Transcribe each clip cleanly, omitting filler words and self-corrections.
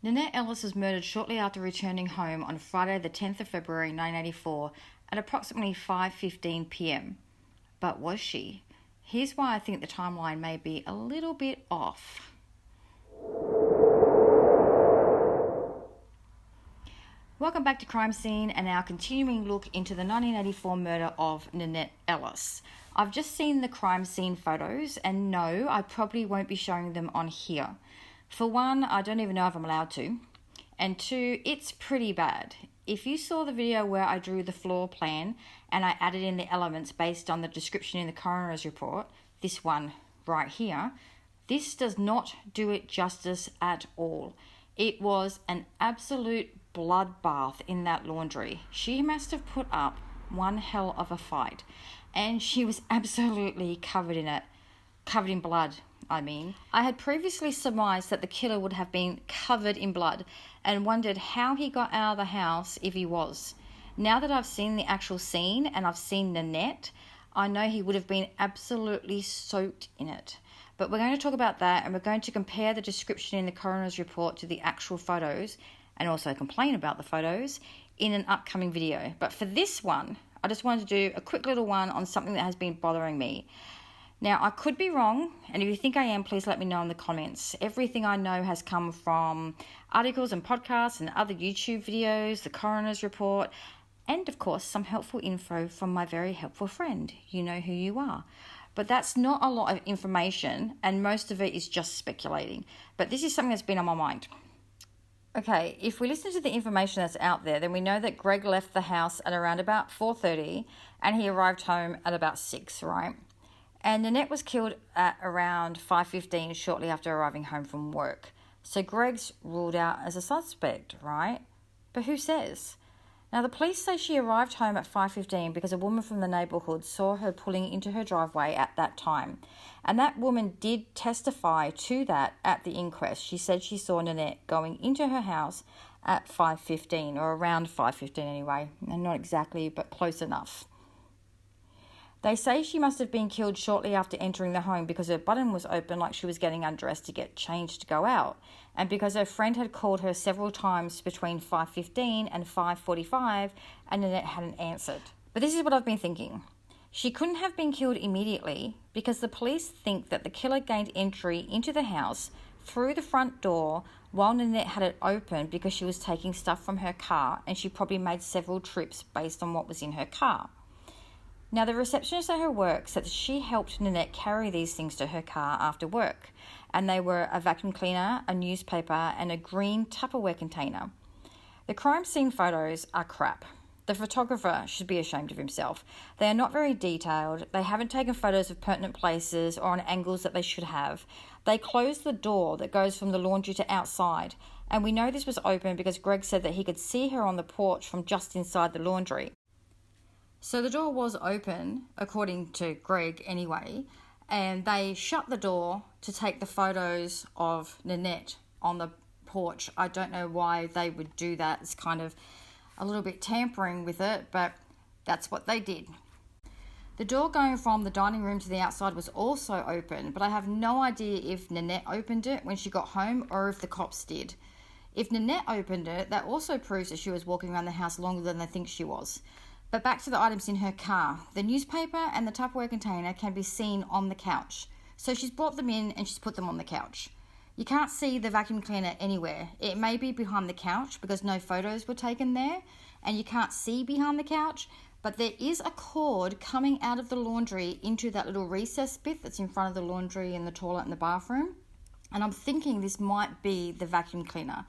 Nanette Ellis was murdered shortly after returning home on Friday the 10th of February 1984 at approximately 5:15 p.m. But was she? Here's why I think the timeline may be a little bit off. Welcome back to Crime Scene and our continuing look into the 1984 murder of Nanette Ellis. I've just seen the crime scene photos and no, I probably won't be showing them on here. For one, I don't even know if I'm allowed to. And two, it's pretty bad. If you saw the video where I drew the floor plan and I added in the elements based on the description in the coroner's report, this one right here, this does not do it justice at all. It was an absolute bloodbath in that laundry. She must have put up one hell of a fight. And she was absolutely covered in it. Covered in blood, I mean. I had previously surmised that the killer would have been covered in blood and wondered how he got out of the house if he was. Now that I've seen the actual scene and I've seen Nanette, I know he would have been absolutely soaked in it. But we're going to talk about that and we're going to compare the description in the coroner's report to the actual photos and also complain about the photos in an upcoming video. But for this one, I just wanted to do a quick little one on something that has been bothering me. Now, I could be wrong, and if you think I am, please let me know in the comments. Everything I know has come from articles and podcasts and other YouTube videos, the coroner's report, and of course, some helpful info from my very helpful friend. You know who you are. But that's not a lot of information, and most of it is just speculating. But this is something that's been on my mind. Okay, if we listen to the information that's out there, then we know that Greg left the house at around about 4:30 and he arrived home at about 6, right? And Nanette was killed at around 5:15 shortly after arriving home from work. So Greg's ruled out as a suspect, right? But who says? Now, the police say she arrived home at 5:15 because a woman from the neighbourhood saw her pulling into her driveway at that time. And that woman did testify to that at the inquest. She said she saw Nanette going into her house at 5:15, or around 5:15 anyway. And not exactly, but close enough. They say she must have been killed shortly after entering the home because her button was open like she was getting undressed to get changed to go out, and because her friend had called her several times between 5:15 and 5:45 and Nanette hadn't answered. But this is what I've been thinking. She couldn't have been killed immediately because the police think that the killer gained entry into the house through the front door while Nanette had it open because she was taking stuff from her car, and she probably made several trips based on what was in her car. Now, the receptionist at her work said that she helped Nanette carry these things to her car after work, and they were a vacuum cleaner, a newspaper, and a green Tupperware container. The crime scene photos are crap. The photographer should be ashamed of himself. They are not very detailed. They haven't taken photos of pertinent places or on angles that they should have. They closed the door that goes from the laundry to outside, and we know this was open because Greg said that he could see her on the porch from just inside the laundry. So the door was open, according to Greg anyway, and they shut the door to take the photos of Nanette on the porch. I don't know why they would do that. It's kind of a little bit tampering with it, but that's what they did. The door going from the dining room to the outside was also open, but I have no idea if Nanette opened it when she got home or if the cops did. If Nanette opened it, that also proves that she was walking around the house longer than they think she was. But back to the items in her car. The newspaper and the Tupperware container can be seen on the couch. So she's brought them in and she's put them on the couch. You can't see the vacuum cleaner anywhere. It may be behind the couch because no photos were taken there, and you can't see behind the couch, but there is a cord coming out of the laundry into that little recess bit that's in front of the laundry and the toilet and the bathroom. And I'm thinking this might be the vacuum cleaner.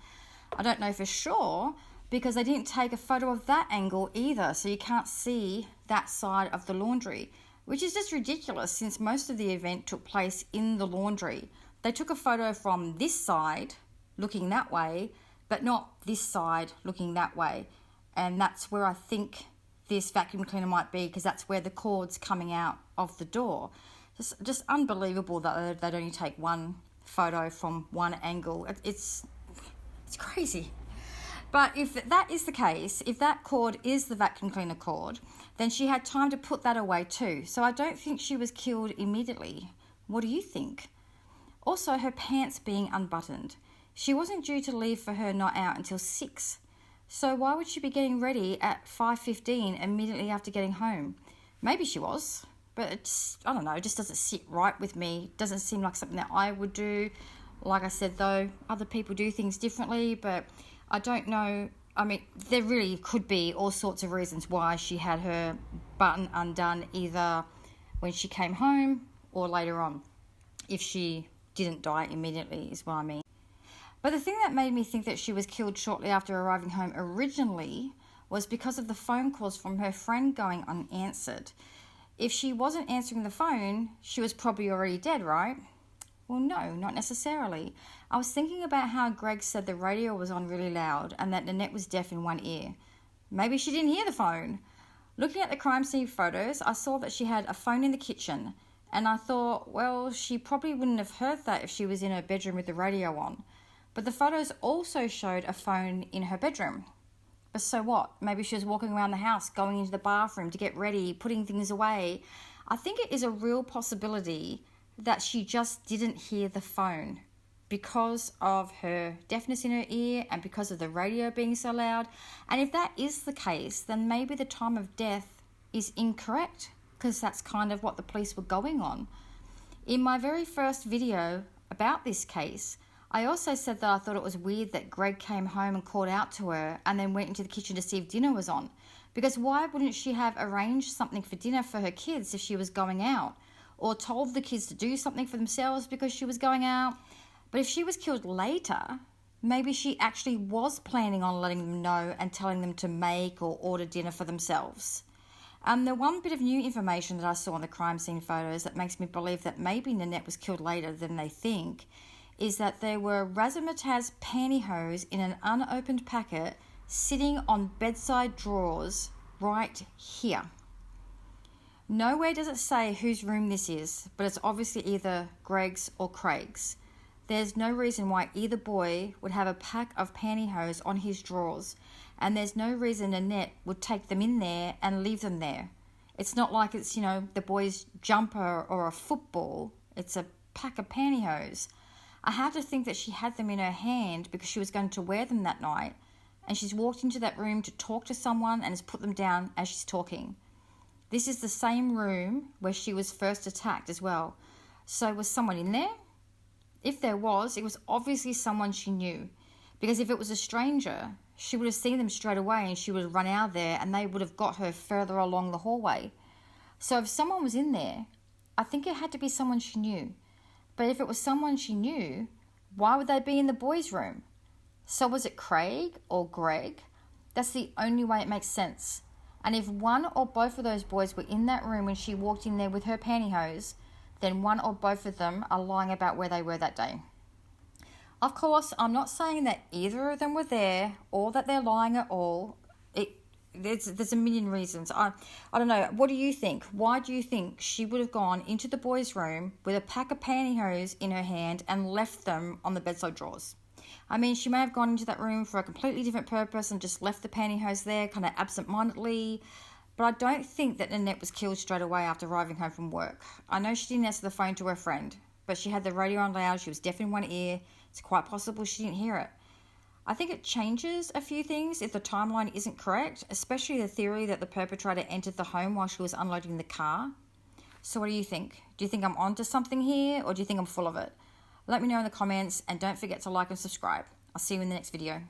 I don't know for sure, because they didn't take a photo of that angle either, so you can't see that side of the laundry, which is just ridiculous since most of the event took place in the laundry. They took a photo from this side looking that way, but not this side looking that way, and that's where I think this vacuum cleaner might be, because that's where the cord's coming out of the door. Just unbelievable that they'd only take one photo from one angle. It's crazy. But if that is the case, if that cord is the vacuum cleaner cord, then she had time to put that away too. So I don't think she was killed immediately. What do you think? Also, her pants being unbuttoned. She wasn't due to leave for her night out until 6. So why would she be getting ready at 5:15 immediately after getting home? Maybe she was, but it's, I don't know, it just doesn't sit right with me. It doesn't seem like something that I would do. Like I said, though, other people do things differently, but I don't know. I mean, there really could be all sorts of reasons why she had her button undone, either when she came home or later on, if she didn't die immediately, is what I mean. But the thing that made me think that she was killed shortly after arriving home originally was because of the phone calls from her friend going unanswered. If she wasn't answering the phone, she was probably already dead, right? Well, no, not necessarily. I was thinking about how Greg said the radio was on really loud and that Nanette was deaf in one ear. Maybe she didn't hear the phone. Looking at the crime scene photos, I saw that she had a phone in the kitchen, and I thought, well, she probably wouldn't have heard that if she was in her bedroom with the radio on. But the photos also showed a phone in her bedroom. But so what? Maybe she was walking around the house, going into the bathroom to get ready, putting things away. I think it is a real possibility that she just didn't hear the phone because of her deafness in her ear and because of the radio being so loud. And if that is the case, then maybe the time of death is incorrect, because that's kind of what the police were going on. In my very first video about this case, I also said that I thought it was weird that Greg came home and called out to her and then went into the kitchen to see if dinner was on. Because why wouldn't she have arranged something for dinner for her kids if she was going out? Or told the kids to do something for themselves because she was going out? But if she was killed later, maybe she actually was planning on letting them know and telling them to make or order dinner for themselves. The one bit of new information that I saw in the crime scene photos that makes me believe that maybe Nanette was killed later than they think is that there were razzmatazz pantyhose in an unopened packet sitting on bedside drawers right here. Nowhere does it say whose room this is, but it's obviously either Greg's or Craig's. There's no reason why either boy would have a pack of pantyhose on his drawers, and there's no reason Nanette would take them in there and leave them there. It's not like it's, the boy's jumper or a football. It's a pack of pantyhose. I have to think that she had them in her hand because she was going to wear them that night, and she's walked into that room to talk to someone and has put them down as she's talking. This is the same room where she was first attacked as well. So was someone in there? If there was, it was obviously someone she knew, because if it was a stranger, she would have seen them straight away and she would have run out of there and they would have got her further along the hallway. So if someone was in there, I think it had to be someone she knew. But if it was someone she knew, why would they be in the boys' room? So was it Craig or Greg? That's the only way it makes sense. And if one or both of those boys were in that room when she walked in there with her pantyhose, then one or both of them are lying about where they were that day. Of course, I'm not saying that either of them were there or that they're lying at all. There's a million reasons. I don't know. What do you think? Why do you think she would have gone into the boys' room with a pack of pantyhose in her hand and left them on the bedside drawers? I mean, she may have gone into that room for a completely different purpose and just left the pantyhose there kind of absent-mindedly. But I don't think that Nanette was killed straight away after arriving home from work. I know she didn't answer the phone to her friend, but she had the radio on loud. She was deaf in one ear. It's quite possible she didn't hear it. I think it changes a few things if the timeline isn't correct, especially the theory that the perpetrator entered the home while she was unloading the car. So what do you think? Do you think I'm onto something here, or do you think I'm full of it? Let me know in the comments, and don't forget to like and subscribe. I'll see you in the next video.